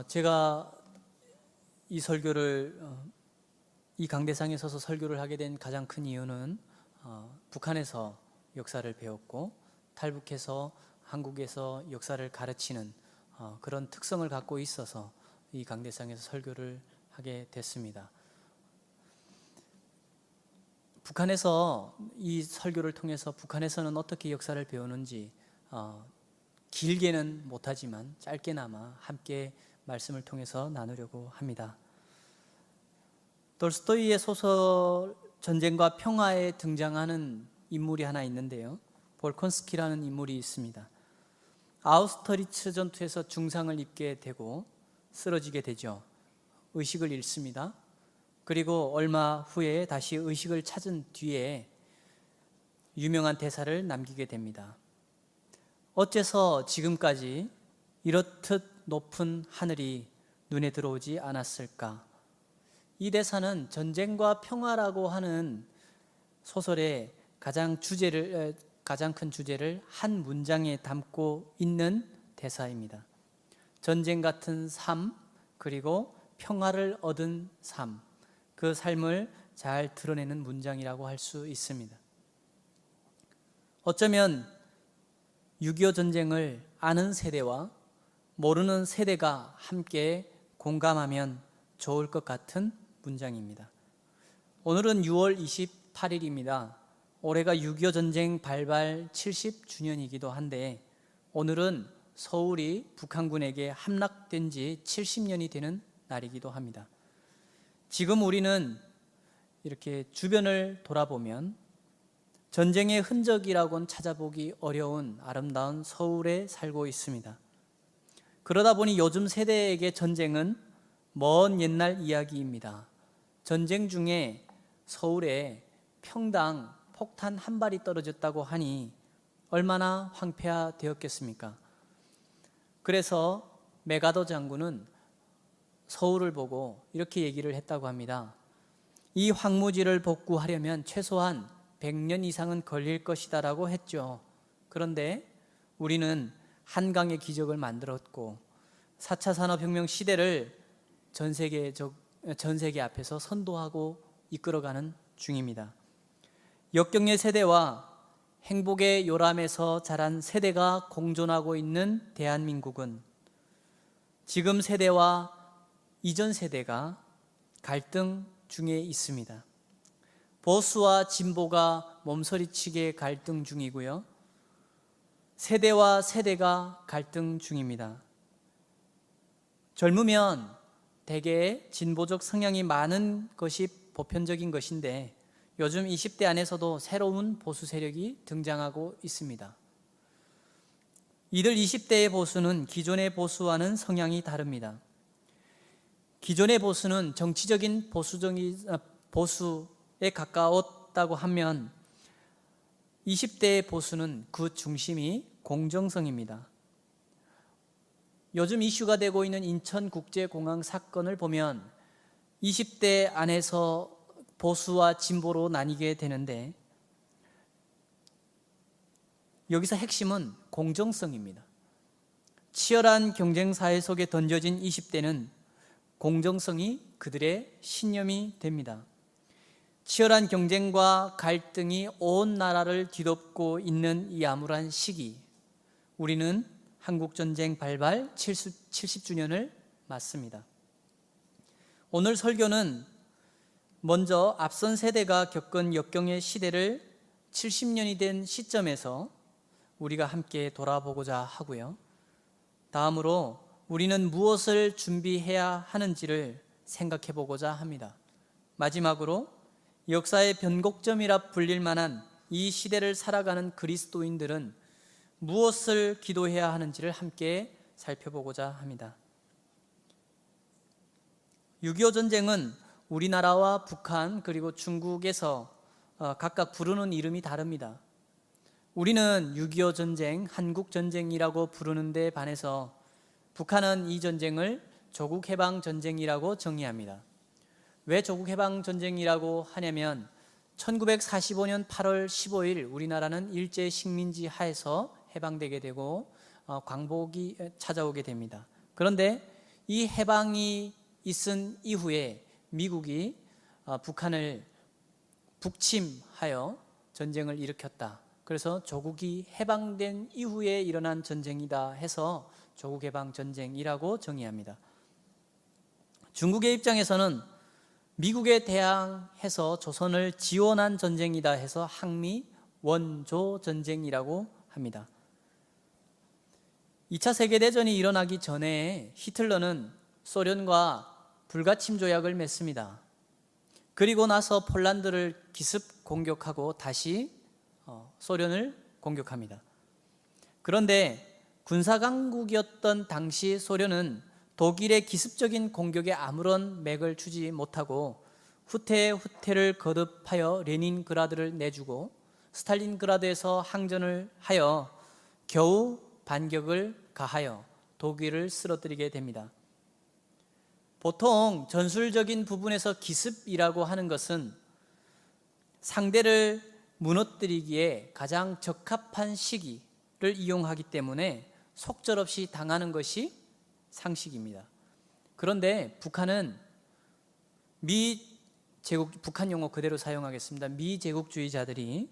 제가 이 설교를 이 강대상에 서서 설교를 하게 된 가장 큰 이유는 북한에서 역사를 배웠고 탈북해서 한국에서 역사를 가르치는 그런 특성을 갖고 있어서 이 강대상에서 설교를 하게 됐습니다. 북한에서 이 설교를 통해서 북한에서는 어떻게 역사를 배우는지 길게는 못하지만 짧게나마 함께 말씀을 통해서 나누려고 합니다. 돌스토이의 소설 전쟁과 평화에 등장하는 인물이 하나 있는데요, 볼콘스키라는 인물이 있습니다. 아우스터리츠 전투에서 중상을 입게 되고 쓰러지게 되죠. 의식을 잃습니다. 그리고 얼마 후에 다시 의식을 찾은 뒤에 유명한 대사를 남기게 됩니다. 어째서 지금까지 이렇듯 높은 하늘이 눈에 들어오지 않았을까? 이 대사는 전쟁과 평화라고 하는 소설의 가장 큰 주제를 한 문장에 담고 있는 대사입니다. 전쟁 같은 삶, 그리고 평화를 얻은 삶, 그 삶을 잘 드러내는 문장이라고 할 수 있습니다. 어쩌면 6.25 전쟁을 아는 세대와 모르는 세대가 함께 공감하면 좋을 것 같은 문장입니다. 오늘은 6월 28일입니다. 올해가 6.25 전쟁 발발 70주년이기도 한데 오늘은 서울이 북한군에게 함락된 지 70년이 되는 날이기도 합니다. 지금 우리는 이렇게 주변을 돌아보면 전쟁의 흔적이라고는 찾아보기 어려운 아름다운 서울에 살고 있습니다. 그러다 보니 요즘 세대에게 전쟁은 먼 옛날 이야기입니다. 전쟁 중에 서울에 평당 폭탄 한 발이 떨어졌다고 하니 얼마나 황폐화되었겠습니까? 그래서 메가더 장군은 서울을 보고 이렇게 얘기를 했다고 합니다. 이 황무지를 복구하려면 최소한 100년 이상은 걸릴 것이다 라고 했죠. 그런데 우리는 한강의 기적을 만들었고 4차 산업혁명 시대를 전 세계 앞에서 선도하고 이끌어가는 중입니다. 역경의 세대와 행복의 요람에서 자란 세대가 공존하고 있는 대한민국은 지금 세대와 이전 세대가 갈등 중에 있습니다. 보수와 진보가 몸서리치게 갈등 중이고요, 세대와 세대가 갈등 중입니다. 젊으면 대개 진보적 성향이 많은 것이 보편적인 것인데 요즘 20대 안에서도 새로운 보수 세력이 등장하고 있습니다. 이들 20대의 보수는 기존의 보수와는 성향이 다릅니다. 기존의 보수는 정치적인 보수에 가까웠다고 하면 20대의 보수는 그 중심이 공정성입니다. 요즘 이슈가 되고 있는 인천국제공항 사건을 보면 20대 안에서 보수와 진보로 나뉘게 되는데 여기서 핵심은 공정성입니다. 치열한 경쟁사회 속에 던져진 20대는 공정성이 그들의 신념이 됩니다. 치열한 경쟁과 갈등이 온 나라를 뒤덮고 있는 이 암울한 시기, 우리는 한국전쟁 발발 70주년을 맞습니다. 오늘 설교는 먼저 앞선 세대가 겪은 역경의 시대를 70년이 된 시점에서 우리가 함께 돌아보고자 하고요, 다음으로 우리는 무엇을 준비해야 하는지를 생각해 보고자 합니다. 마지막으로 역사의 변곡점이라 불릴 만한 이 시대를 살아가는 그리스도인들은 무엇을 기도해야 하는지를 함께 살펴보고자 합니다. 6.25 전쟁은 우리나라와 북한 그리고 중국에서 각각 부르는 이름이 다릅니다. 우리는 6.25 전쟁, 한국전쟁이라고 부르는 데 반해서 북한은 이 전쟁을 조국해방전쟁이라고 정의합니다. 왜 조국해방전쟁이라고 하냐면 1945년 8월 15일 우리나라는 일제 식민지 하에서 해방되게 되고 광복이 찾아오게 됩니다. 그런데 이 해방이 있은 이후에 미국이 북한을 북침하여 전쟁을 일으켰다. 그래서 조국이 해방된 이후에 일어난 전쟁이다 해서 조국 해방 전쟁이라고 정의합니다. 중국의 입장에서는 미국에 대항해서 조선을 지원한 전쟁이다 해서 항미 원조 전쟁이라고 합니다. 2차 세계대전이 일어나기 전에 히틀러는 소련과 불가침 조약을 맺습니다. 그리고 나서 폴란드를 기습 공격하고 다시 소련을 공격합니다. 그런데 군사강국이었던 당시 소련은 독일의 기습적인 공격에 아무런 맥을 추지 못하고 후퇴를 거듭하여 레닌그라드를 내주고 스탈린그라드에서 항전을 하여 겨우 반격을 가하여 독일을 쓰러뜨리게 됩니다. 보통 전술적인 부분에서 기습이라고 하는 것은 상대를 무너뜨리기에 가장 적합한 시기를 이용하기 때문에 속절없이 당하는 것이 상식입니다. 그런데 북한은 북한 용어 그대로 사용하겠습니다. 미제국주의자들이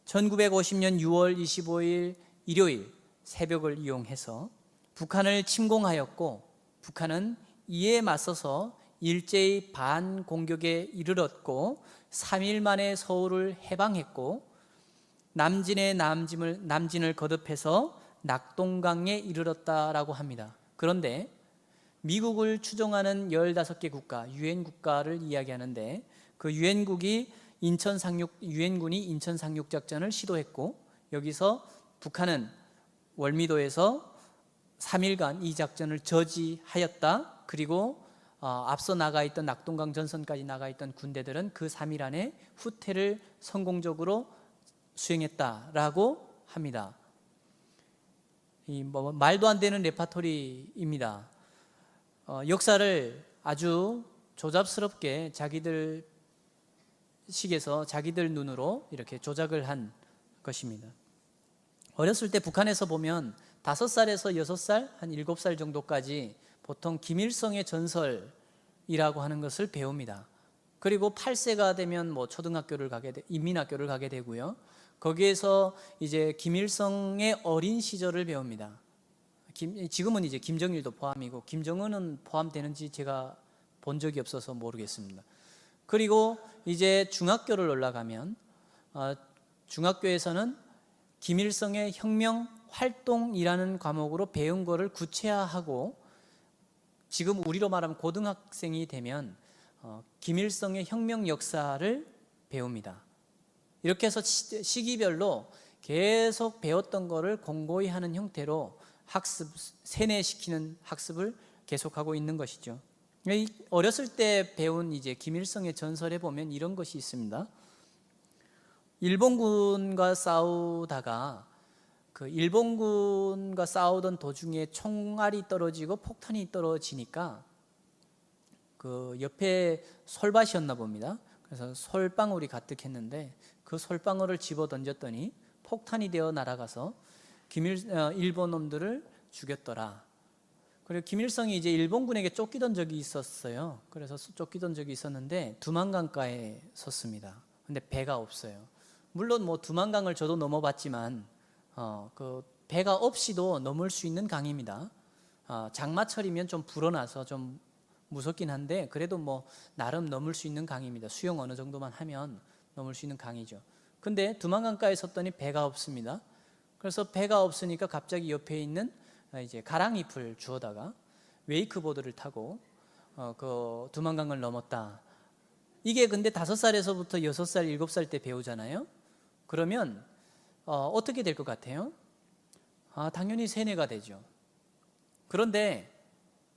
1950년 6월 25일 일요일 새벽을 이용해서 북한을 침공하였고, 북한은 이에 맞서서 일제히 반공격에 이르렀고 3일 만에 서울을 해방했고, 남진을 거듭해서 낙동강에 이르렀다라고 합니다. 그런데 미국을 추종하는 15개 국가, 유엔 국가를 이야기하는데, 그 유엔군이 인천 상륙 작전을 시도했고, 여기서 북한은 월미도에서 3일간 이 작전을 저지하였다. 그리고 앞서 나가 있던 낙동강 전선까지 나가 있던 군대들은 그 3일 안에 후퇴를 성공적으로 수행했다라고 합니다. 말도 안 되는 레파토리입니다. 역사를 아주 조잡스럽게 자기들 식에서 자기들 눈으로 이렇게 조작을 한 것입니다. 어렸을 때 북한에서 보면 5살에서 6살, 한 7살 정도까지 보통 김일성의 전설이라고 하는 것을 배웁니다. 그리고 8세가 되면 인민학교를 가게 되고요. 거기에서 이제 김일성의 어린 시절을 배웁니다. 지금은 이제 김정일도 포함이고, 김정은은 포함되는지 제가 본 적이 없어서 모르겠습니다. 그리고 이제 중학교를 올라가면 중학교에서는 김일성의 혁명 활동이라는 과목으로 배운 거를 구체화하고, 지금 우리로 말하면 고등학생이 되면 김일성의 혁명 역사를 배웁니다. 이렇게 해서 시기별로 계속 배웠던 거를 공고히 하는 형태로 세뇌시키는 학습을 계속하고 있는 것이죠. 어렸을 때 배운 이제 김일성의 전설에 보면 이런 것이 있습니다. 일본군과 싸우다가 일본군과 싸우던 도중에 총알이 떨어지고 폭탄이 떨어지니까 그 옆에 솔밭이었나 봅니다. 그래서 솔방울이 가득했는데 그 솔방울을 집어 던졌더니 폭탄이 되어 날아가서 일본 놈들을 죽였더라. 그리고 김일성이 이제 일본군에게 쫓기던 적이 있었어요. 그래서 쫓기던 적이 있었는데 두만강가에 섰습니다. 근데 배가 없어요. 물론 두만강을 저도 넘어봤지만 그 배가 없이도 넘을 수 있는 강입니다. 장마철이면 좀 불어나서 좀 무섭긴 한데 그래도 나름 넘을 수 있는 강입니다. 수영 어느 정도만 하면 넘을 수 있는 강이죠. 근데 두만강가에 섰더니 배가 없습니다. 그래서 배가 없으니까 갑자기 옆에 있는 이제 가랑잎을 주워다가 웨이크보드를 타고 그 두만강을 넘었다. 이게 근데 5살에서부터 6살, 7살 때 배우잖아요. 그러면 어떻게 될 것 같아요? 당연히 세뇌가 되죠. 그런데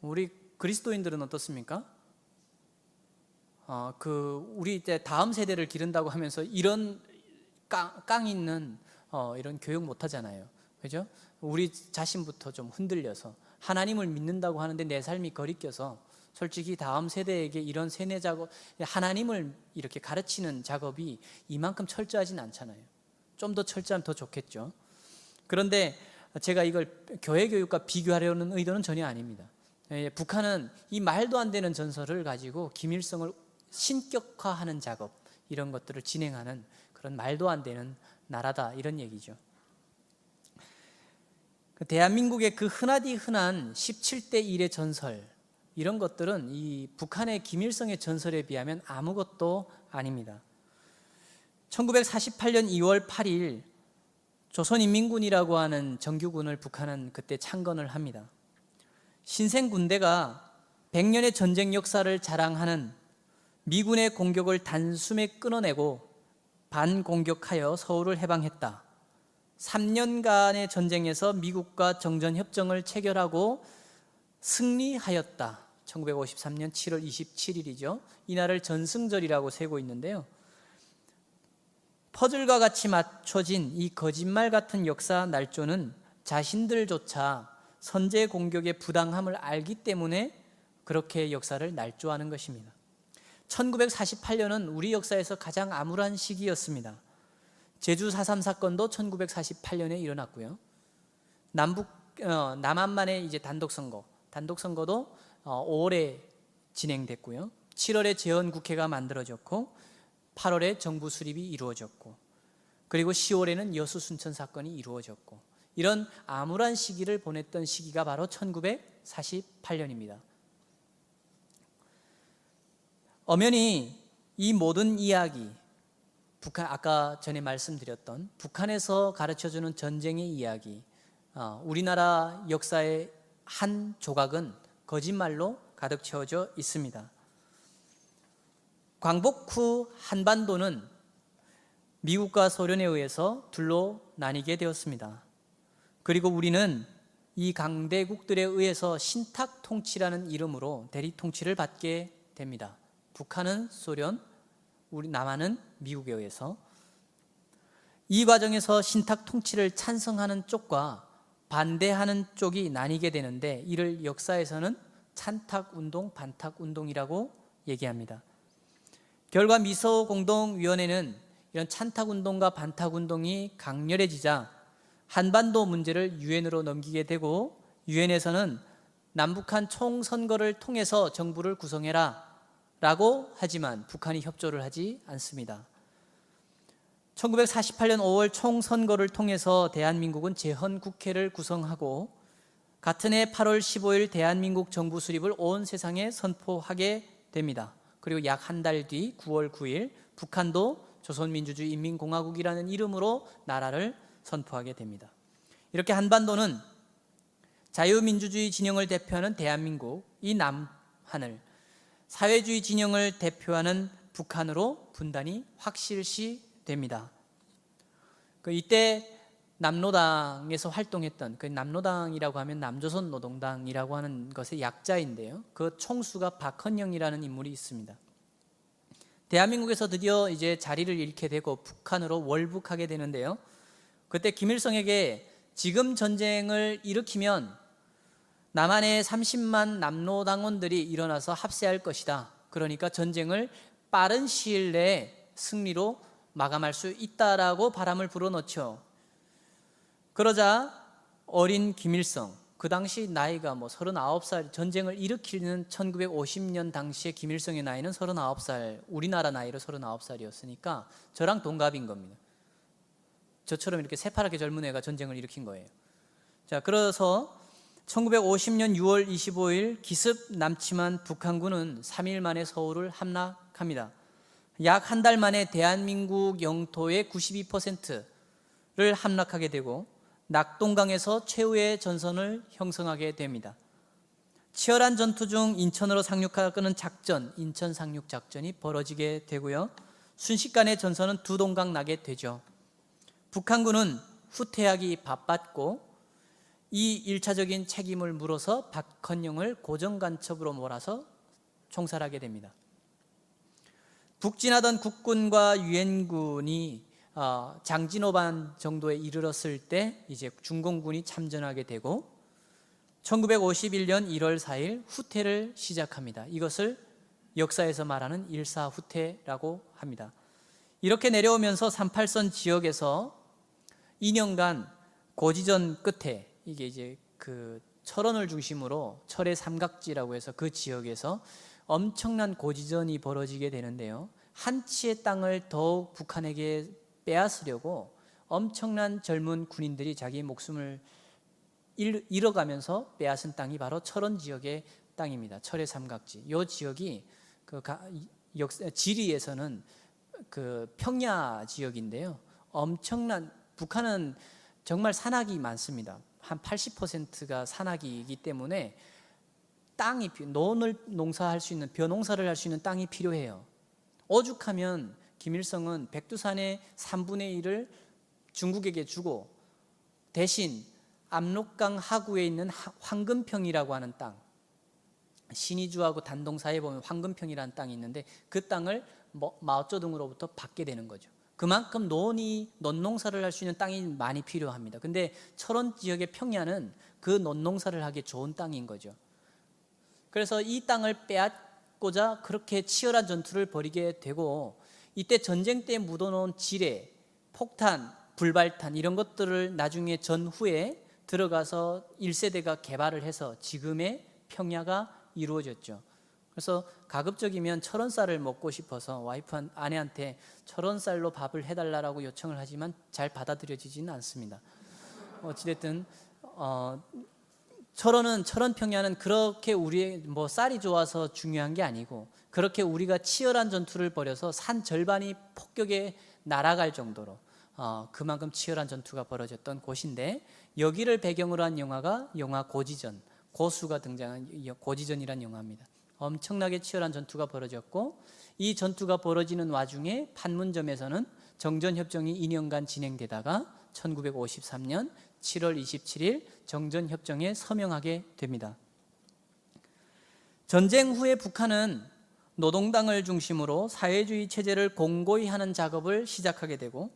우리 그리스도인들은 어떻습니까? 우리 이제 다음 세대를 기른다고 하면서 이런 깡 있는 이런 교육 못 하잖아요. 그죠? 우리 자신부터 좀 흔들려서 하나님을 믿는다고 하는데 내 삶이 거리껴서 솔직히 다음 세대에게 이런 세뇌 작업, 하나님을 이렇게 가르치는 작업이 이만큼 철저하진 않잖아요. 좀 더 철저하면 더 좋겠죠. 그런데 제가 이걸 교회 교육과 비교하려는 의도는 전혀 아닙니다. 북한은 이 말도 안 되는 전설을 가지고 김일성을 신격화하는 작업, 이런 것들을 진행하는 그런 말도 안 되는 나라다, 이런 얘기죠. 대한민국의 그 흔하디 흔한 17대 1의 전설, 이런 것들은 이 북한의 김일성의 전설에 비하면 아무것도 아닙니다. 1948년 2월 8일 조선인민군이라고 하는 정규군을 북한은 그때 창건을 합니다. 신생군대가 100년의 전쟁 역사를 자랑하는 미군의 공격을 단숨에 끊어내고 반공격하여 서울을 해방했다. 3년간의 전쟁에서 미국과 정전협정을 체결하고 승리하였다. 1953년 7월 27일이죠. 이날을 전승절이라고 세고 있는데요. 퍼즐과 같이 맞춰진 이 거짓말 같은 역사 날조는 자신들조차 선제 공격의 부당함을 알기 때문에 그렇게 역사를 날조하는 것입니다. 1948년은 우리 역사에서 가장 암울한 시기였습니다. 제주 4.3 사건도 1948년에 일어났고요. 남한만의 이제 단독선거도 5월에 진행됐고요. 7월에 재헌국회가 만들어졌고 8월에 정부 수립이 이루어졌고, 그리고 10월에는 여수 순천 사건이 이루어졌고, 이런 암울한 시기를 보냈던 시기가 바로 1948년입니다. 엄연히 이 모든 이야기, 아까 전에 말씀드렸던 북한에서 가르쳐주는 전쟁의 이야기, 우리나라 역사의 한 조각은 거짓말로 가득 채워져 있습니다. 광복 후 한반도는 미국과 소련에 의해서 둘로 나뉘게 되었습니다. 그리고 우리는 이 강대국들에 의해서 신탁 통치라는 이름으로 대리 통치를 받게 됩니다. 북한은 소련, 우리 남한은 미국에 의해서. 이 과정에서 신탁 통치를 찬성하는 쪽과 반대하는 쪽이 나뉘게 되는데, 이를 역사에서는 찬탁운동, 반탁운동이라고 얘기합니다. 결과 미소공동위원회는 이런 찬탁운동과 반탁운동이 강렬해지자 한반도 문제를 유엔으로 넘기게 되고, 유엔에서는 남북한 총선거를 통해서 정부를 구성해라 라고 하지만 북한이 협조를 하지 않습니다. 1948년 5월 총선거를 통해서 대한민국은 재헌국회를 구성하고, 같은 해 8월 15일 대한민국 정부 수립을 온 세상에 선포하게 됩니다. 그리고 약 한 달 뒤 9월 9일 북한도 조선민주주의 인민공화국이라는 이름으로 나라를 선포하게 됩니다. 이렇게 한반도는 자유민주주의 진영을 대표하는 대한민국, 이 남한을 사회주의 진영을 대표하는 북한으로 분단이 확실시 됩니다. 이때 남로당에서 활동했던, 그 남로당이라고 하면 남조선 노동당이라고 하는 것의 약자인데요. 그 총수가 박헌영이라는 인물이 있습니다. 대한민국에서 드디어 이제 자리를 잃게 되고 북한으로 월북하게 되는데요. 그때 김일성에게 지금 전쟁을 일으키면 남한에 30만 남로당원들이 일어나서 합세할 것이다. 그러니까 전쟁을 빠른 시일 내에 승리로 마감할 수 있다라고 바람을 불어넣죠. 그러자 어린 김일성, 그 당시 나이가 39살, 전쟁을 일으키는 1950년 당시에 김일성의 나이는 39살, 우리나라 나이로 39살이었으니까 저랑 동갑인 겁니다. 저처럼 이렇게 새파랗게 젊은 애가 전쟁을 일으킨 거예요. 자, 그래서 1950년 6월 25일 기습 남침한 북한군은 3일 만에 서울을 함락합니다. 약 한 달 만에 대한민국 영토의 92%를 함락하게 되고 낙동강에서 최후의 전선을 형성하게 됩니다. 치열한 전투 중 인천으로 상륙하는 작전, 인천 상륙 작전이 벌어지게 되고요. 순식간에 전선은 두 동강 나게 되죠. 북한군은 후퇴하기 바빴고 이 1차적인 책임을 물어서 박헌영을 고정간첩으로 몰아서 총살하게 됩니다. 북진하던 국군과 유엔군이 장진호반 정도에 이르렀을 때 이제 중공군이 참전하게 되고 1951년 1월 4일 후퇴를 시작합니다. 이것을 역사에서 말하는 일사후퇴라고 합니다. 이렇게 내려오면서 38선 지역에서 2년간 고지전 끝에, 이게 이제 그 철원을 중심으로 철의 삼각지라고 해서 그 지역에서 엄청난 고지전이 벌어지게 되는데요. 한 치의 땅을 더욱 북한에게 빼앗으려고 엄청난 젊은 군인들이 자기 목숨을 잃어가면서 빼앗은 땅이 바로 철원 지역의 땅입니다. 철의 삼각지. 이 지역이 지리에서는 그 평야 지역인데요. 엄청난 북한은 정말 산악이 많습니다. 한 80%가 산악이기 때문에 땅이 논을 농사할 수 있는 벼농사를 할 수 있는 땅이 필요해요. 오죽하면 김일성은 백두산의 3분의 1을 중국에게 주고 대신 압록강 하구에 있는 황금평이라고 하는 땅, 신의주하고 단동 사이에 보면 황금평이라는 땅이 있는데 그 땅을 마오쩌둥으로부터 받게 되는 거죠. 그만큼 논농사를 할 수 있는 땅이 많이 필요합니다. 근데 철원 지역의 평야는 그 논농사를 하기에 좋은 땅인 거죠. 그래서 이 땅을 빼앗고자 그렇게 치열한 전투를 벌이게 되고, 이때 전쟁 때 묻어놓은 지뢰, 폭탄, 불발탄 이런 것들을 나중에 전후에 들어가서 1세대가 개발을 해서 지금의 평야가 이루어졌죠. 그래서 가급적이면 철원쌀을 먹고 싶어서 아내한테 철원쌀로 밥을 해달라고 요청을 하지만 잘 받아들여지지는 않습니다. 어찌됐든 철원 평야는 그렇게 우리의 쌀이 좋아서 중요한 게 아니고, 그렇게 우리가 치열한 전투를 벌여서 산 절반이 폭격에 날아갈 정도로 그만큼 치열한 전투가 벌어졌던 곳인데, 여기를 배경으로 한 영화가 영화 고지전, 고수가 등장한 고지전이라는 영화입니다. 엄청나게 치열한 전투가 벌어졌고, 이 전투가 벌어지는 와중에 판문점에서는 정전협정이 2년간 진행되다가 1953년 7월 27일 정전협정에 서명하게 됩니다. 전쟁 후에 북한은 노동당을 중심으로 사회주의 체제를 공고히 하는 작업을 시작하게 되고,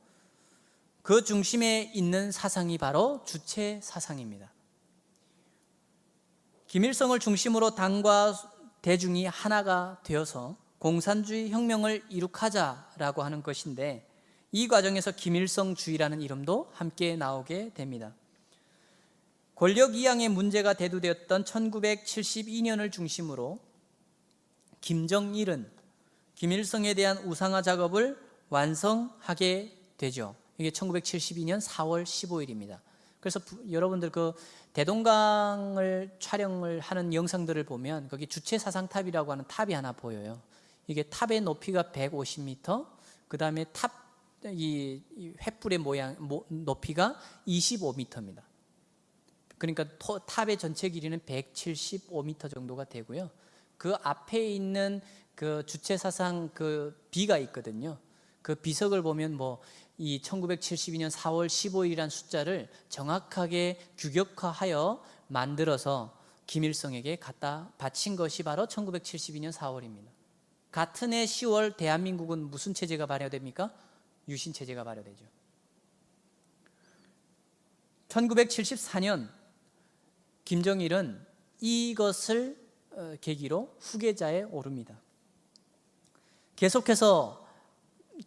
그 중심에 있는 사상이 바로 주체 사상입니다. 김일성을 중심으로 당과 대중이 하나가 되어서 공산주의 혁명을 이룩하자라고 하는 것인데, 이 과정에서 김일성주의라는 이름도 함께 나오게 됩니다. 권력 이양의 문제가 대두되었던 1972년을 중심으로 김정일은 김일성에 대한 우상화 작업을 완성하게 되죠. 이게 1972년 4월 15일입니다. 그래서 여러분들 그 대동강을 촬영을 하는 영상들을 보면 거기 주체사상탑이라고 하는 탑이 하나 보여요. 이게 탑의 높이가 150m, 그 다음에 이 횃불의 높이가 25m입니다. 그러니까 탑의 전체 길이는 175m 정도가 되고요. 그 앞에 있는 그 주체사상 그 비가 있거든요. 그 비석을 보면 이 1972년 4월 15일이라는 숫자를 정확하게 규격화하여 만들어서 김일성에게 갖다 바친 것이 바로 1972년 4월입니다. 같은 해 10월 대한민국은 무슨 체제가 발효됩니까? 유신 체제가 발효되죠. 1974년 김정일은 이것을 계기로 후계자에 오릅니다. 계속해서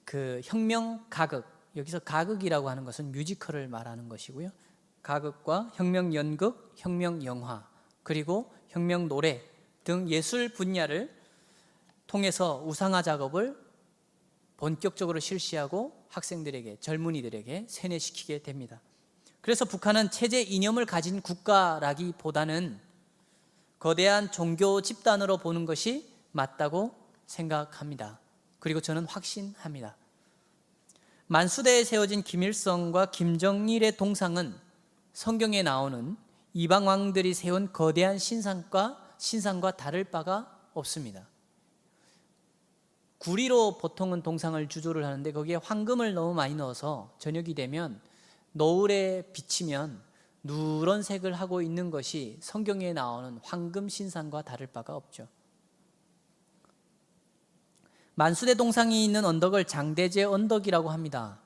그 혁명 가극, 여기서 가극이라고 하는 것은 뮤지컬을 말하는 것이고요. 가극과 혁명 연극, 혁명 영화, 그리고 혁명 노래 등 예술 분야를 통해서 우상화 작업을 본격적으로 실시하고 학생들에게, 젊은이들에게 세뇌시키게 됩니다. 그래서 북한은 체제 이념을 가진 국가라기보다는 거대한 종교 집단으로 보는 것이 맞다고 생각합니다. 그리고 저는 확신합니다. 만수대에 세워진 김일성과 김정일의 동상은 성경에 나오는 이방 왕들이 세운 거대한 신상과 다를 바가 없습니다. 구리로 보통은 동상을 주조를 하는데 거기에 황금을 너무 많이 넣어서 저녁이 되면 노을에 비치면 누런색을 하고 있는 것이 성경에 나오는 황금 신상과 다를 바가 없죠. 만수대 동상이 있는 언덕을 장대제 언덕이라고 합니다.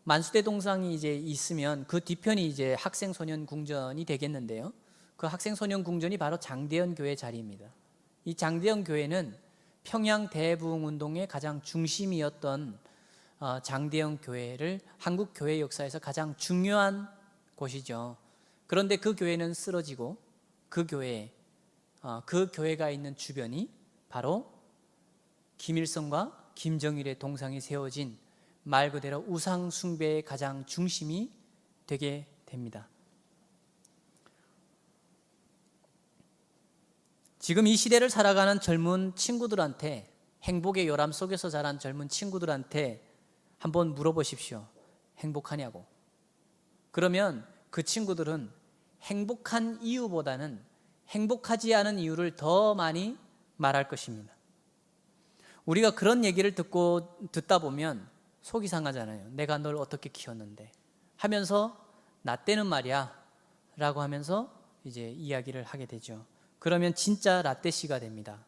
만수대 동상이 이제 있으면 그 뒤편이 이제 학생소년 궁전이 되겠는데요. 그 학생소년 궁전이 바로 장대현 교회 자리입니다. 이 장대현 교회는 평양 대부흥운동의 가장 중심이었던 장대현 교회를 한국 교회 역사에서 가장 중요한 곳이죠. 그런데 그 교회는 쓰러지고 그 교회가 있는 주변이 바로 김일성과 김정일의 동상이 세워진 말 그대로 우상 숭배의 가장 중심이 되게 됩니다. 지금 이 시대를 살아가는 젊은 친구들한테, 행복의 요람 속에서 자란 젊은 친구들한테 한번 물어보십시오. 행복하냐고. 그러면 그 친구들은 행복한 이유보다는 행복하지 않은 이유를 더 많이 말할 것입니다. 우리가 그런 얘기를 듣다 보면 속이 상하잖아요. 내가 널 어떻게 키웠는데 하면서 나 때는 말이야 라고 하면서 이제 이야기를 하게 되죠. 그러면 진짜 라떼씨가 됩니다.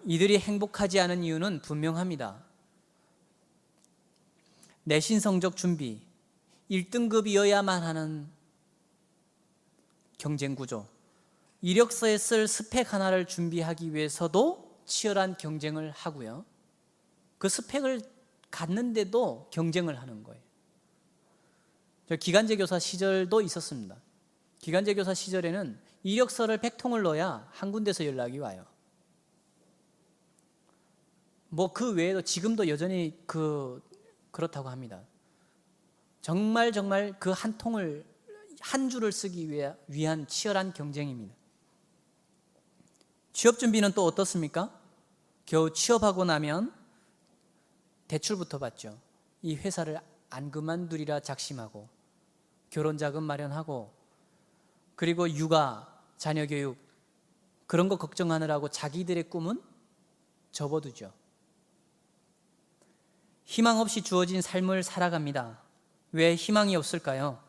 이들이 행복하지 않은 이유는 분명합니다. 내신 성적 준비, 1등급이어야만 하는 경쟁 구조, 이력서에 쓸 스펙 하나를 준비하기 위해서도 치열한 경쟁을 하고요. 그 스펙을 갖는데도 경쟁을 하는 거예요. 저 기간제 교사 시절도 있었습니다. 기간제 교사 시절에는 이력서를 100통을 넣어야 한 군데서 연락이 와요. 뭐 그 외에도 지금도 여전히 그렇다고 합니다. 정말 그 한 통을, 한 줄을 쓰기 위한 치열한 경쟁입니다. 취업 준비는 또 어떻습니까? 겨우 취업하고 나면 대출부터 받죠. 이 회사를 안 그만두리라 작심하고 결혼 자금 마련하고 그리고 육아, 자녀 교육 그런 거 걱정하느라고 자기들의 꿈은 접어두죠. 희망 없이 주어진 삶을 살아갑니다. 왜 희망이 없을까요?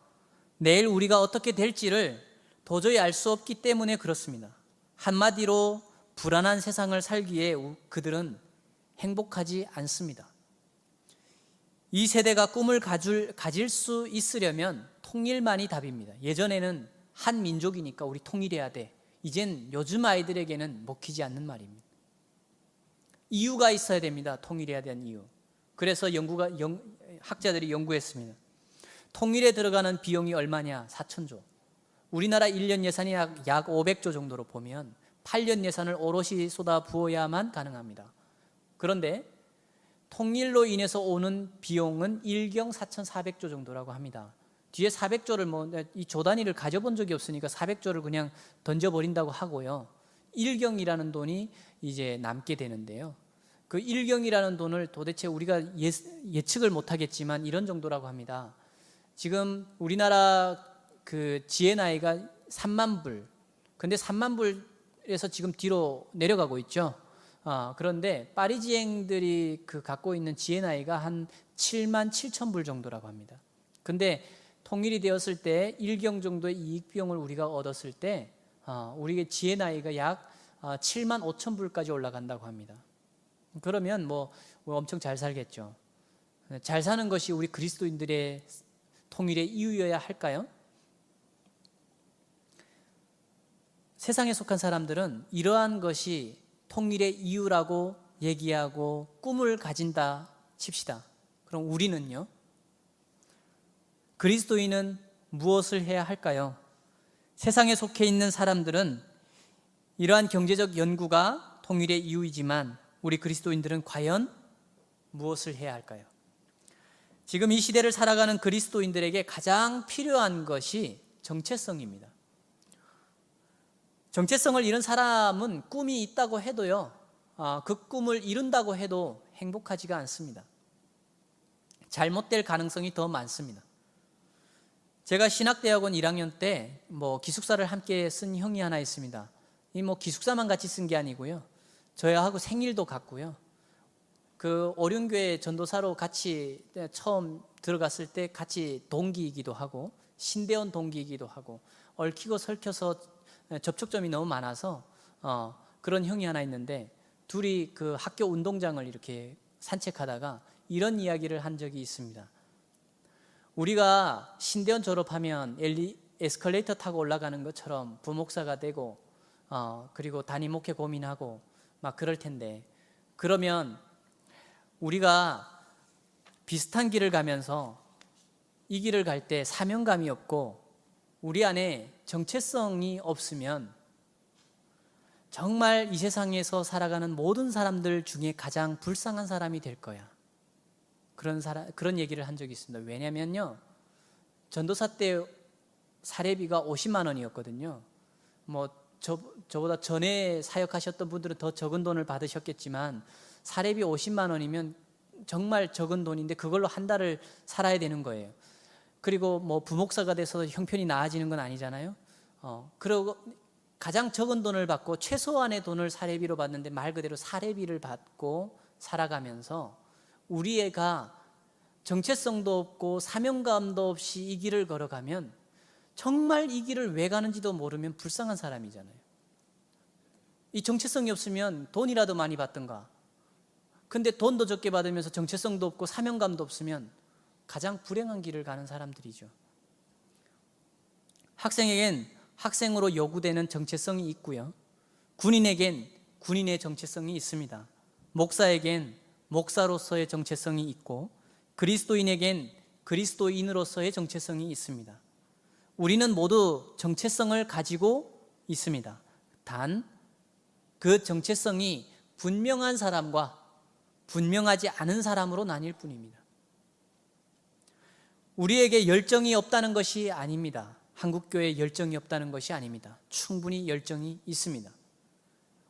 내일 우리가 어떻게 될지를 도저히 알 수 없기 때문에 그렇습니다. 한마디로 불안한 세상을 살기에 그들은 행복하지 않습니다. 이 세대가 꿈을 가질 수 있으려면 통일만이 답입니다. 예전에는 한 민족이니까 우리 통일해야 돼. 이젠 요즘 아이들에게는 먹히지 않는 말입니다. 이유가 있어야 됩니다. 통일해야 되는 이유. 그래서 학자들이 연구했습니다. 통일에 들어가는 비용이 얼마냐? 4천조. 우리나라 1년 예산이 약 500조 정도로 보면 8년 예산을 오롯이 쏟아 부어야만 가능합니다. 그런데 통일로 인해서 오는 비용은 1경 4,400조 정도라고 합니다. 뒤에 400조를 이 조 단위를 가져본 적이 없으니까 400조를 그냥 던져버린다고 하고요. 1경이라는 돈이 이제 남게 되는데요. 그 1경이라는 돈을 도대체 우리가 예측을 못하겠지만 이런 정도라고 합니다. 지금 우리나라 그 지혜 나이가 3만 불. 근데 3만 불에서 지금 뒤로 내려가고 있죠. 그런데 파리지앵들이 갖고 있는 지혜 나이가 한 7만 7천 불 정도라고 합니다. 근데 통일이 되었을 때 1경 정도의 이익 비용을 우리가 얻었을 때 우리의 지혜 나이가 약 7만 5천 불까지 올라간다고 합니다. 그러면 뭐 엄청 잘 살겠죠. 잘 사는 것이 우리 그리스도인들의 통일의 이유여야 할까요? 세상에 속한 사람들은 이러한 것이 통일의 이유라고 얘기하고 꿈을 가진다 칩시다. 그럼 우리는요? 그리스도인은 무엇을 해야 할까요? 세상에 속해 있는 사람들은 이러한 경제적 연구가 통일의 이유이지만 우리 그리스도인들은 과연 무엇을 해야 할까요? 지금 이 시대를 살아가는 그리스도인들에게 가장 필요한 것이 정체성입니다. 정체성을 잃은 사람은 꿈이 있다고 해도요, 그 꿈을 이룬다고 해도 행복하지가 않습니다. 잘못될 가능성이 더 많습니다. 제가 신학대학원 1학년 때 기숙사를 함께 쓴 형이 하나 있습니다. 이 기숙사만 같이 쓴 게 아니고요, 저희하고 생일도 같고요. 그 오륜교회 전도사로 같이 처음 들어갔을 때 같이 동기이기도 하고 신대원 동기이기도 하고 얽히고 설켜서 접촉점이 너무 많아서 그런 형이 하나 있는데 둘이 그 학교 운동장을 이렇게 산책하다가 이런 이야기를 한 적이 있습니다. 우리가 신대원 졸업하면 에스컬레이터 타고 올라가는 것처럼 부목사가 되고 그리고 담임 목회 고민하고 막 그럴 텐데, 그러면 우리가 비슷한 길을 가면서 이 길을 갈 때 사명감이 없고 우리 안에 정체성이 없으면 정말 이 세상에서 살아가는 모든 사람들 중에 가장 불쌍한 사람이 될 거야. 그런 얘기를 한 적이 있습니다. 왜냐면요, 전도사 때 사례비가 50만 원이었거든요. 뭐 저보다 전에 사역하셨던 분들은 더 적은 돈을 받으셨겠지만 사례비 50만 원이면 정말 적은 돈인데 그걸로 한 달을 살아야 되는 거예요. 그리고 뭐 부목사가 돼서 형편이 나아지는 건 아니잖아요. 그리고 가장 적은 돈을 받고 최소한의 돈을 사례비로 받는데 말 그대로 사례비를 받고 살아가면서 우리 애가 정체성도 없고 사명감도 없이 이 길을 걸어가면 정말 이 길을 왜 가는지도 모르면 불쌍한 사람이잖아요. 이 정체성이 없으면 돈이라도 많이 받든가, 근데 돈도 적게 받으면서 정체성도 없고 사명감도 없으면 가장 불행한 길을 가는 사람들이죠. 학생에겐 학생으로 요구되는 정체성이 있고요, 군인에겐 군인의 정체성이 있습니다. 목사에겐 목사로서의 정체성이 있고 그리스도인에겐 그리스도인으로서의 정체성이 있습니다. 우리는 모두 정체성을 가지고 있습니다. 단 그 정체성이 분명한 사람과 분명하지 않은 사람으로 나뉠 뿐입니다. 우리에게 열정이 없다는 것이 아닙니다. 한국교회에 열정이 없다는 것이 아닙니다. 충분히 열정이 있습니다.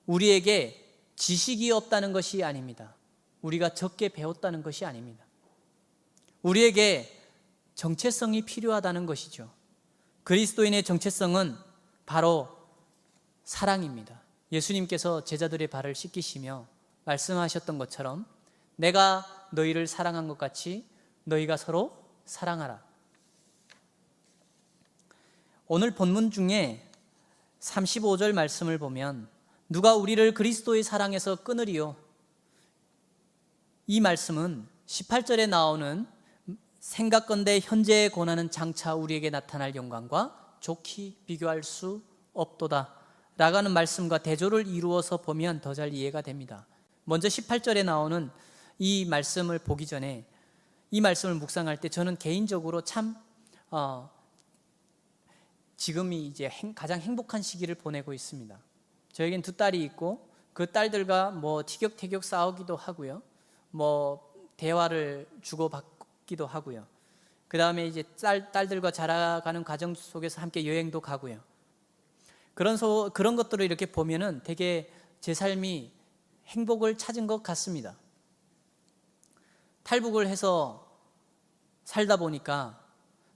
우리에게 지식이 없다는 것이 아닙니다. 우리가 적게 배웠다는 것이 아닙니다. 우리에게 정체성이 필요하다는 것이죠. 그리스도인의 정체성은 바로 사랑입니다. 예수님께서 제자들의 발을 씻기시며 말씀하셨던 것처럼 내가 너희를 사랑한 것 같이 너희가 서로 사랑하라. 오늘 본문 중에 35절 말씀을 보면 누가 우리를 그리스도의 사랑에서 끊으리요? 이 말씀은 18절에 나오는 생각건대 현재의 고난은 장차 우리에게 나타날 영광과 좋게 비교할 수 없도다 라고 는 말씀과 대조를 이루어서 보면 더 잘 이해가 됩니다. 먼저 18절에 나오는 이 말씀을 보기 전에 이 말씀을 묵상할 때 저는 개인적으로 참 지금이 이제 가장 행복한 시기를 보내고 있습니다. 저에겐 두 딸이 있고 그 딸들과 뭐 티격태격 싸우기도 하고요, 뭐 대화를 주고받기도 하고요, 그 다음에 이제 딸들과 자라가는 과정 속에서 함께 여행도 가고요. 그런 것들을 이렇게 보면은 되게 제 삶이 행복을 찾은 것 같습니다. 탈북을 해서 살다 보니까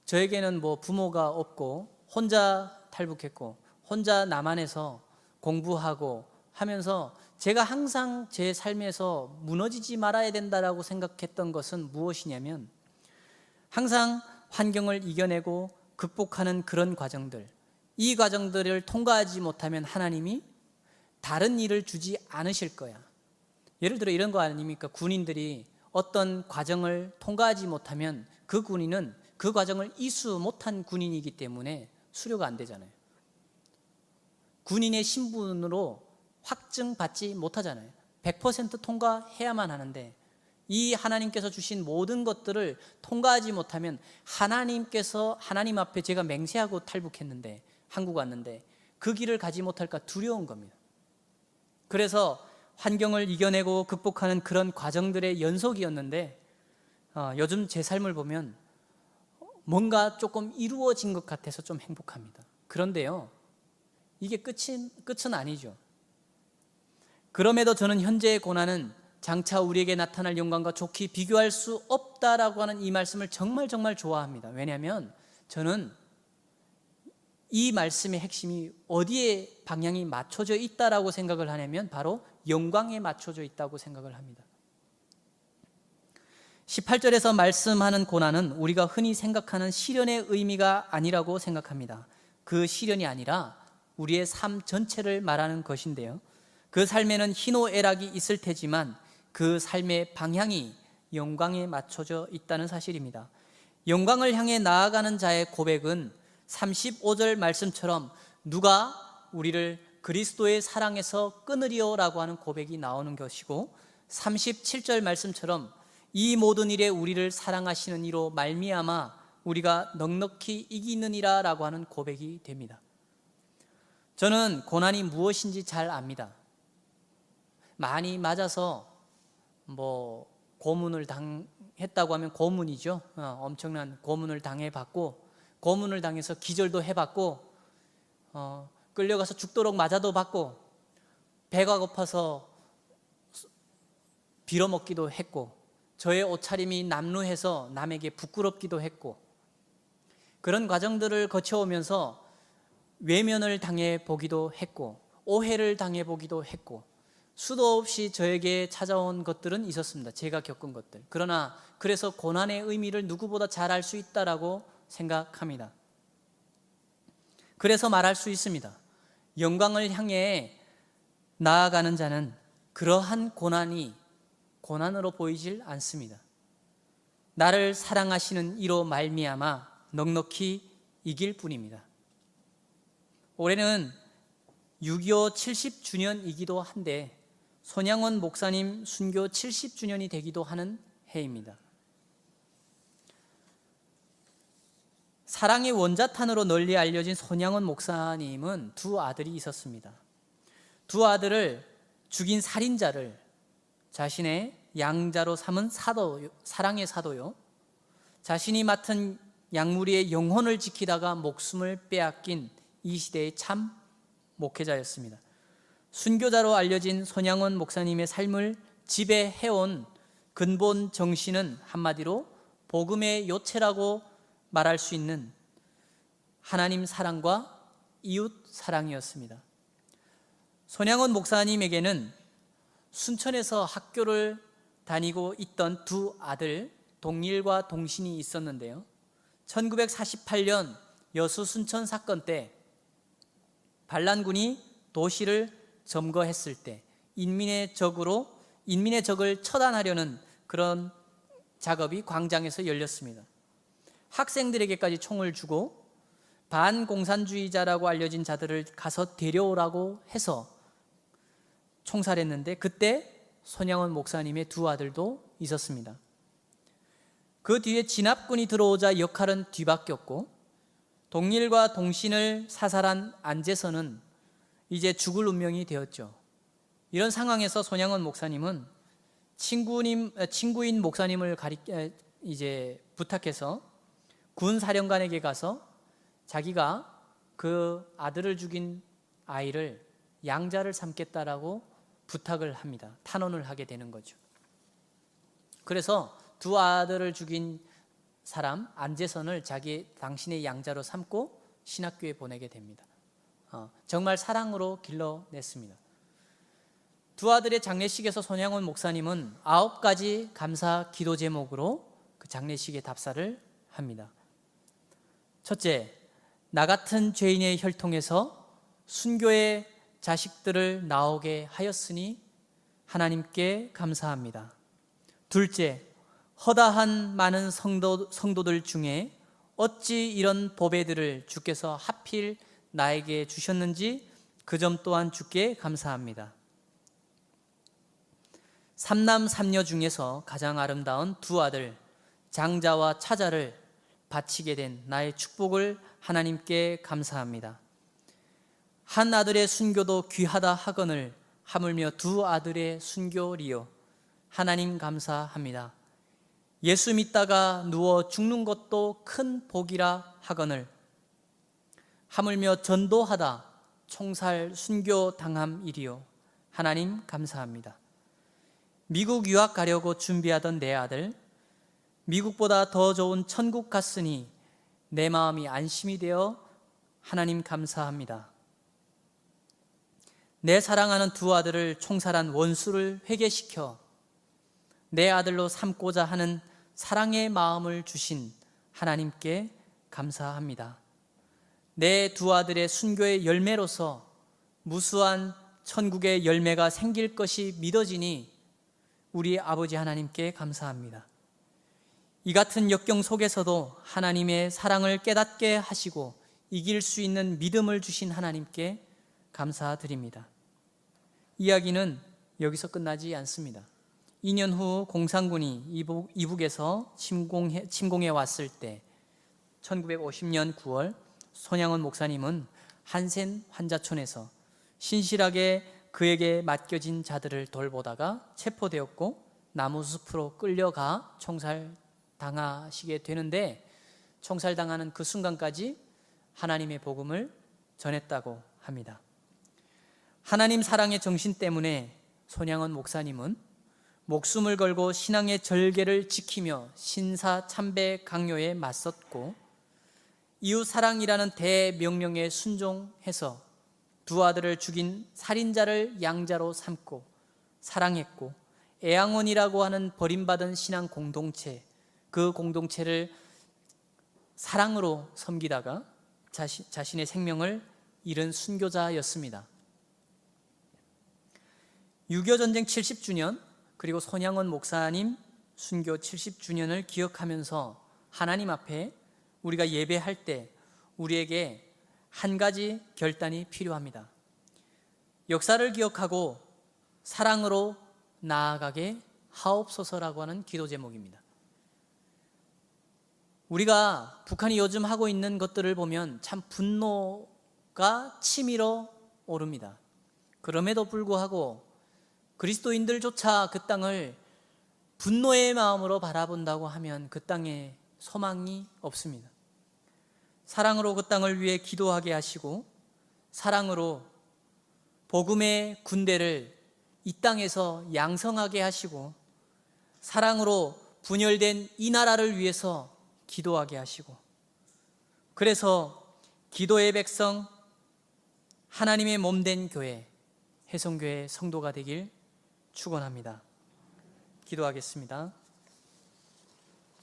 저에게는 뭐 부모가 없고 혼자 탈북했고 혼자 남한에서 공부하고 하면서 제가 항상 제 삶에서 무너지지 말아야 된다라고 생각했던 것은 무엇이냐면 항상 환경을 이겨내고 극복하는 그런 과정들, 이 과정들을 통과하지 못하면 하나님이 다른 일을 주지 않으실 거야. 예를 들어 이런 거 아닙니까? 군인들이 어떤 과정을 통과하지 못하면 그 군인은 그 과정을 이수 못한 군인이기 때문에 수료가 안 되잖아요. 군인의 신분으로 확증받지 못하잖아요. 100% 통과해야만 하는데 이 하나님께서 주신 모든 것들을 통과하지 못하면 하나님 앞에 제가 맹세하고 탈북했는데 한국 왔는데 그 길을 가지 못할까 두려운 겁니다. 그래서 환경을 이겨내고 극복하는 그런 과정들의 연속이었는데 요즘 제 삶을 보면 뭔가 조금 이루어진 것 같아서 좀 행복합니다. 그런데요, 이게 끝은 아니죠. 그럼에도 저는 현재의 고난은 장차 우리에게 나타날 영광과 좋게 비교할 수 없다라고 하는 이 말씀을 정말 좋아합니다. 왜냐하면 저는 이 말씀의 핵심이 어디에 방향이 맞춰져 있다라고 생각을 하냐면 바로 영광에 맞춰져 있다고 생각을 합니다. 18절에서 말씀하는 고난은 우리가 흔히 생각하는 시련의 의미가 아니라고 생각합니다. 그 시련이 아니라 우리의 삶 전체를 말하는 것인데요, 그 삶에는 희노애락이 있을 테지만 그 삶의 방향이 영광에 맞춰져 있다는 사실입니다. 영광을 향해 나아가는 자의 고백은 35절 말씀처럼 누가 우리를 그리스도의 사랑에서 끊으리오라고 하는 고백이 나오는 것이고, 37절 말씀처럼 이 모든 일에 우리를 사랑하시는 이로 말미암아 우리가 넉넉히 이기느니라 라고 하는 고백이 됩니다. 저는 고난이 무엇인지 잘 압니다. 많이 맞아서 고문을 당했다고 하면 고문이죠. 엄청난 고문을 당해봤고, 고문을 당해서 기절도 해봤고, 끌려가서 죽도록 맞아도 받고, 배가 고파서 빌어먹기도 했고, 저의 옷차림이 남루해서 남에게 부끄럽기도 했고, 그런 과정들을 거쳐오면서 외면을 당해보기도 했고, 오해를 당해보기도 했고, 수도 없이 저에게 찾아온 것들은 있었습니다. 제가 겪은 것들. 그러나 그래서 고난의 의미를 누구보다 잘 알 수 있다라고 생각합니다. 그래서 말할 수 있습니다. 영광을 향해 나아가는 자는 그러한 고난이 고난으로 보이질 않습니다. 나를 사랑하시는 이로 말미암아 넉넉히 이길 뿐입니다. 올해는 6.25 70주년이기도 한데 손양원 목사님 순교 70주년이 되기도 하는 해입니다. 사랑의 원자탄으로 널리 알려진 손양원 목사님은 두 아들이 있었습니다. 두 아들을 죽인 살인자를 자신의 양자로 삼은 사랑의 사도요, 자신이 맡은 양무리의 영혼을 지키다가 목숨을 빼앗긴 이 시대의 참 목회자였습니다. 순교자로 알려진 손양원 목사님의 삶을 지배해온 근본 정신은 한마디로 복음의 요체라고 말할 수 있는 하나님 사랑과 이웃 사랑이었습니다. 손양원 목사님에게는 순천에서 학교를 다니고 있던 두 아들 동일과 동신이 있었는데요, 1948년 여수 순천 사건 때 반란군이 도시를 점거했을 때 인민의 적을 처단하려는 그런 작업이 광장에서 열렸습니다. 학생들에게까지 총을 주고 반공산주의자라고 알려진 자들을 가서 데려오라고 해서 총살했는데, 그때 손양원 목사님의 두 아들도 있었습니다. 그 뒤에 진압군이 들어오자 역할은 뒤바뀌었고, 동일과 동신을 사살한 안재선은 이제 죽을 운명이 되었죠. 이런 상황에서 손양원 목사님은 친구인 목사님을 부탁해서 군 사령관에게 가서 자기가 그 아들을 죽인 아이를 양자를 삼겠다라고 부탁을 합니다. 탄원을 하게 되는 거죠. 그래서 두 아들을 죽인 사람 안재선을 당신의 양자로 삼고 신학교에 보내게 됩니다. 정말 사랑으로 길러냈습니다. 두 아들의 장례식에서 손양원 목사님은 9가지 감사 기도 제목으로 그 장례식에 답사를 합니다. 첫째, 나 같은 죄인의 혈통에서 순교의 자식들을 나오게 하였으니 하나님께 감사합니다. 둘째, 허다한 많은 성도들 중에 어찌 이런 보배들을 주께서 하필 나에게 주셨는지 그 점 또한 주께 감사합니다. 삼남 삼녀 중에서 가장 아름다운 두 아들 장자와 차자를 바치게 된 나의 축복을 하나님께 감사합니다. 한 아들의 순교도 귀하다 하거늘 하물며 두 아들의 순교리요, 하나님 감사합니다. 예수 믿다가 누워 죽는 것도 큰 복이라 하거늘 하물며 전도하다 총살 순교 당함이리요, 하나님 감사합니다. 미국 유학 가려고 준비하던 내 아들, 미국보다 더 좋은 천국 갔으니 내 마음이 안심이 되어 하나님 감사합니다. 내 사랑하는 두 아들을 총살한 원수를 회개시켜 내 아들로 삼고자 하는 사랑의 마음을 주신 하나님께 감사합니다. 내 두 아들의 순교의 열매로서 무수한 천국의 열매가 생길 것이 믿어지니 우리 아버지 하나님께 감사합니다. 이 같은 역경 속에서도 하나님의 사랑을 깨닫게 하시고 이길 수 있는 믿음을 주신 하나님께 감사드립니다. 이야기는 여기서 끝나지 않습니다. 2년 후 공산군이 이북에서 침공해 왔을 때 1950년 9월 손양원 목사님은 한센 환자촌에서 신실하게 그에게 맡겨진 자들을 돌보다가 체포되었고 나무숲으로 끌려가 총살당하시게 되는데, 총살당하는 그 순간까지 하나님의 복음을 전했다고 합니다. 하나님 사랑의 정신 때문에 손양원 목사님은 목숨을 걸고 신앙의 절개를 지키며 신사참배 강요에 맞섰고, 이웃사랑이라는 대명령에 순종해서 두 아들을 죽인 살인자를 양자로 삼고 사랑했고, 애양원이라고 하는 버림받은 신앙 공동체, 그 공동체를 사랑으로 섬기다가 자신의 생명을 잃은 순교자였습니다. 6.25 전쟁 70주년 그리고 손양원 목사님 순교 70주년을 기억하면서 하나님 앞에 우리가 예배할 때 우리에게 한 가지 결단이 필요합니다. 역사를 기억하고 사랑으로 나아가게 하옵소서라고 하는 기도 제목입니다. 우리가 북한이 요즘 하고 있는 것들을 보면 참 분노가 치밀어 오릅니다. 그럼에도 불구하고 그리스도인들조차 그 땅을 분노의 마음으로 바라본다고 하면 그 땅에 소망이 없습니다. 사랑으로 그 땅을 위해 기도하게 하시고, 사랑으로 복음의 군대를 이 땅에서 양성하게 하시고, 사랑으로 분열된 이 나라를 위해서 기도하게 하시고, 그래서 기도의 백성, 하나님의 몸된 교회, 혜성교회 성도가 되길 축원합니다. 기도하겠습니다.